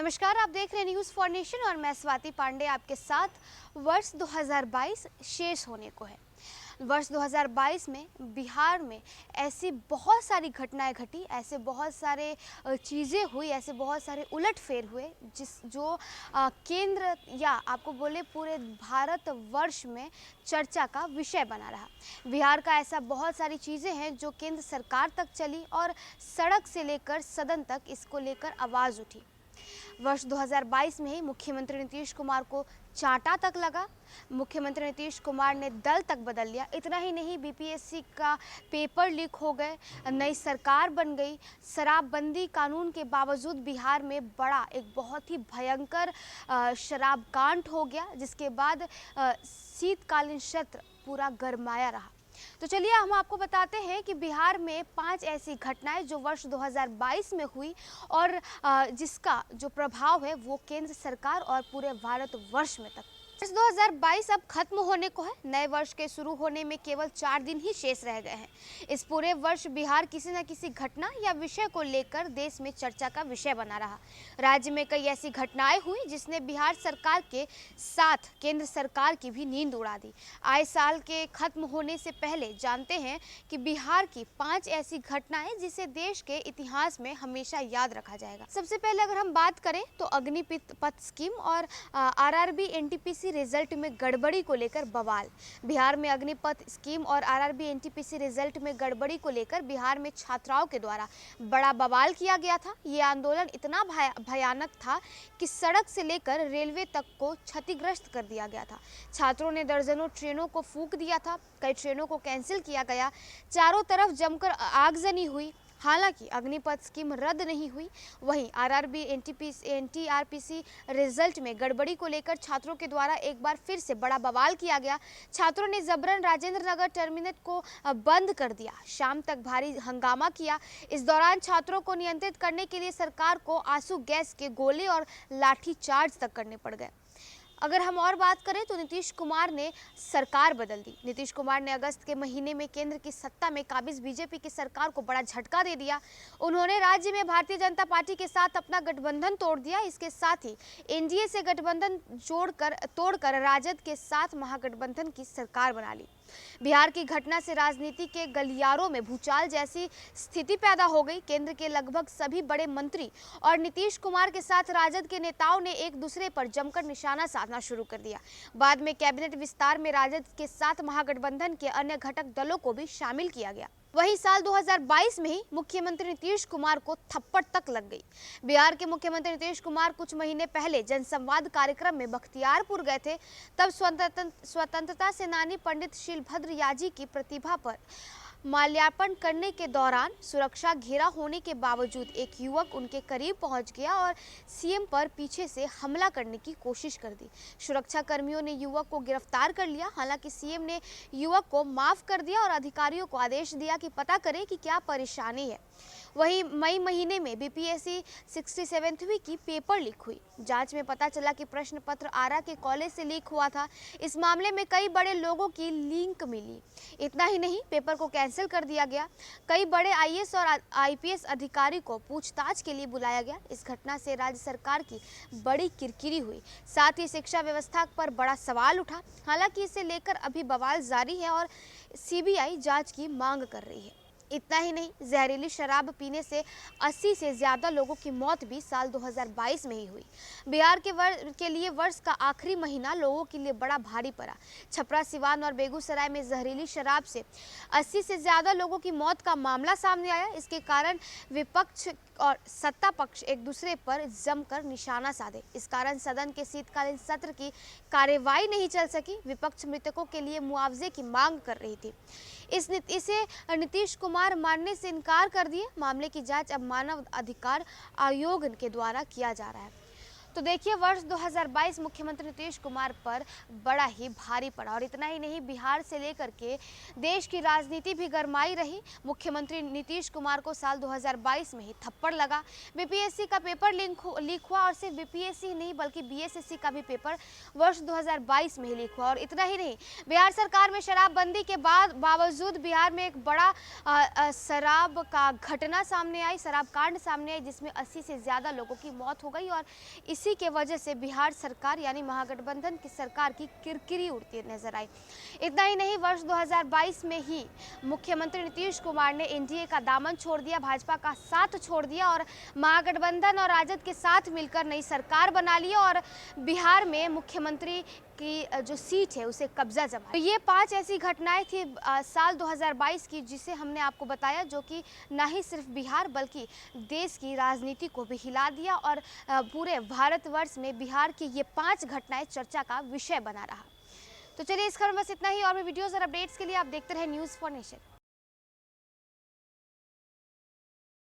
नमस्कार, आप देख रहे हैं न्यूज़ फॉर नेशन और मैं स्वाति पांडे आपके साथ। वर्ष 2022 शेष होने को है। वर्ष 2022 में बिहार में ऐसी बहुत सारी घटनाएं घटी, ऐसे बहुत सारे चीज़ें हुई, ऐसे बहुत सारे उलटफेर हुए जो केंद्र या आपको बोले पूरे भारत वर्ष में चर्चा का विषय बना रहा। बिहार का ऐसा बहुत सारी चीज़ें हैं जो केंद्र सरकार तक चली और सड़क से लेकर सदन तक इसको लेकर आवाज़ उठी। वर्ष 2022 में ही मुख्यमंत्री नीतीश कुमार को चांटा तक लगा। मुख्यमंत्री नीतीश कुमार ने दल तक बदल लिया। इतना ही नहीं, बीपीएससी का पेपर लीक हो गए, नई सरकार बन गई। शराबबंदी कानून के बावजूद बिहार में बड़ा एक बहुत ही भयंकर शराब कांड हो गया, जिसके बाद शीतकालीन सत्र पूरा गरमाया रहा। तो चलिए हम आपको बताते हैं कि बिहार में 5 ऐसी घटनाएं जो वर्ष 2022 में हुई और जिसका जो प्रभाव है वो केंद्र सरकार और पूरे भारत वर्ष में तक। वर्ष 2022 अब खत्म होने को है। नए वर्ष के शुरू होने में केवल 4 दिन ही शेष रह गए हैं। इस पूरे वर्ष बिहार किसी न किसी घटना या विषय को लेकर देश में चर्चा का विषय बना रहा। राज्य में कई ऐसी घटनाएं हुई जिसने बिहार सरकार के साथ केंद्र सरकार की भी नींद उड़ा दी। आए साल के खत्म होने से पहले जानते हैं कि बिहार की 5 ऐसी घटनाएं जिसे देश के इतिहास में हमेशा याद रखा जाएगा। सबसे पहले अगर हम बात करें तो अग्निपथ स्कीम और आरआरबी एनटीपीसी रिजल्ट में गड़बड़ी को लेकर बवाल। बिहार में अग्निपथ स्कीम और आरआरबी एनटीपीसी रिजल्ट में गड़बड़ी को लेकर बिहार में छात्राओं के द्वारा बड़ा बवाल किया गया था। ये आंदोलन इतना भयानक था कि सड़क से लेकर रेलवे तक को क्षतिग्रस्त कर दिया गया था। छात्रों ने दर्जनों ट्रेनों को फूंक दिया था, कई ट्रेनों को कैंसिल किया गया, चारों तरफ जमकर आगजनी हुई। हालांकि अग्निपथ स्कीम रद्द नहीं हुई। वहीं आरआरबी एनटीआरपीसी रिजल्ट में गड़बड़ी को लेकर छात्रों के द्वारा एक बार फिर से बड़ा बवाल किया गया। छात्रों ने जबरन राजेंद्र नगर टर्मिनल को बंद कर दिया, शाम तक भारी हंगामा किया। इस दौरान छात्रों को नियंत्रित करने के लिए सरकार को आंसू गैस के गोले और लाठी चार्ज तक करने पड़ गए। अगर हम और बात करें तो नीतीश कुमार ने सरकार बदल दी। नीतीश कुमार ने अगस्त के महीने में केंद्र की सत्ता में काबिज बीजेपी की सरकार को बड़ा झटका दे दिया। उन्होंने राज्य में भारतीय जनता पार्टी के साथ अपना गठबंधन तोड़ दिया। इसके साथ ही एनडीए से गठबंधन तोड़कर राजद के साथ महागठबंधन की सरकार बना ली। बिहार की घटना से राजनीति के गलियारों में भूचाल जैसी स्थिति पैदा हो गई। केंद्र के लगभग सभी बड़े मंत्री और नीतीश कुमार के साथ राजद के नेताओं ने एक दूसरे पर जमकर निशाना साधना शुरू कर दिया। बाद में कैबिनेट विस्तार में राजद के साथ महागठबंधन के अन्य घटक दलों को भी शामिल किया गया। वही साल 2022 में ही मुख्यमंत्री नीतीश कुमार को थप्पड़ तक लग गई। बिहार के मुख्यमंत्री नीतीश कुमार कुछ महीने पहले जनसंवाद कार्यक्रम में बख्तियारपुर गए थे। तब स्वतंत्रता सेनानी पंडित शीलभद्र याजी की प्रतिभा पर माल्यार्पण करने के दौरान सुरक्षा घेरा होने के बावजूद एक युवक उनके करीब पहुंच गया और सीएम पर पीछे से हमला करने की कोशिश कर दी। सुरक्षा कर्मियों ने युवक को गिरफ्तार कर लिया। हालांकि सीएम ने युवक को माफ कर दिया और अधिकारियों को आदेश दिया कि पता करें कि क्या परेशानी है। वहीं मई महीने में बीपीएससी 67वीं की पेपर लीक हुई। जांच में पता चला कि प्रश्न पत्र आरा के कॉलेज से लीक हुआ था। इस मामले में कई बड़े लोगों की लिंक मिली। इतना ही नहीं, पेपर को कैंसिल कर दिया गया। कई बड़े आईएएस और आईपीएस अधिकारी को पूछताछ के लिए बुलाया गया। इस घटना से राज्य सरकार की बड़ी किरकिरी हुई। साथ ही शिक्षा व्यवस्था पर बड़ा सवाल उठा। हालांकि इसे लेकर अभी बवाल जारी है और सीबीआई जांच की मांग कर रही है। इतना ही नहीं, जहरीली शराब पीने से 80 से ज़्यादा लोगों की मौत भी साल 2022 में ही हुई। बिहार के लिए वर्ष का आखिरी महीना लोगों के लिए बड़ा भारी पड़ा। छपरा, सिवान और बेगूसराय में जहरीली शराब से 80 से ज़्यादा लोगों की मौत का मामला सामने आया। इसके कारण विपक्ष और सत्ता पक्ष एक दूसरे पर जमकर निशाना साधे। इस कारण सदन के शीतकालीन सत्र की कार्यवाही नहीं चल सकी। विपक्ष मृतकों के लिए मुआवजे की मांग कर रही थी। इसे नीतीश कुमार मानने से इनकार कर दिए। मामले की जांच अब मानव अधिकार आयोग के द्वारा किया जा रहा है। तो देखिए, वर्ष 2022 मुख्यमंत्री नीतीश कुमार पर बड़ा ही भारी पड़ा और इतना ही नहीं, बिहार से लेकर के देश की राजनीति भी गरमाई रही। मुख्यमंत्री नीतीश कुमार को साल 2022 में ही थप्पड़ लगा। बीपीएससी का पेपर लीक हुआ और सिर्फ बीपीएससी नहीं बल्कि बीएसएससी का भी पेपर वर्ष 2022 में ही लीक हुआ। और इतना ही नहीं, बिहार सरकार में शराबबंदी के बावजूद बिहार में एक बड़ा शराब का घटना सामने आई, शराब कांड सामने आई, जिसमें 80 से ज़्यादा लोगों की मौत हो गई। और इसी के वजह से बिहार सरकार यानी महागठबंधन की सरकार की किरकिरी उड़ती नजर आई। इतना ही नहीं, वर्ष 2022 में ही मुख्यमंत्री नीतीश कुमार ने एनडीए का दामन छोड़ दिया, भाजपा का साथ छोड़ दिया और महागठबंधन और राजद के साथ मिलकर नई सरकार बना ली और बिहार में मुख्यमंत्री की जो सीट है उसे कब्जा जमा। तो ये 5 ऐसी घटनाएं थी साल 2022 की, जिसे हमने आपको बताया, जो कि न ही सिर्फ बिहार बल्कि देश की राजनीति को भी हिला दिया और पूरे भारतवर्ष में बिहार की ये 5 घटनाएं चर्चा का विषय बना रहा। तो चलिए, इस खबर में बस इतना ही। और भी वीडियोस और अपडेट्स के लिए आप देखते रहे न्यूज़ फॉर नेशन।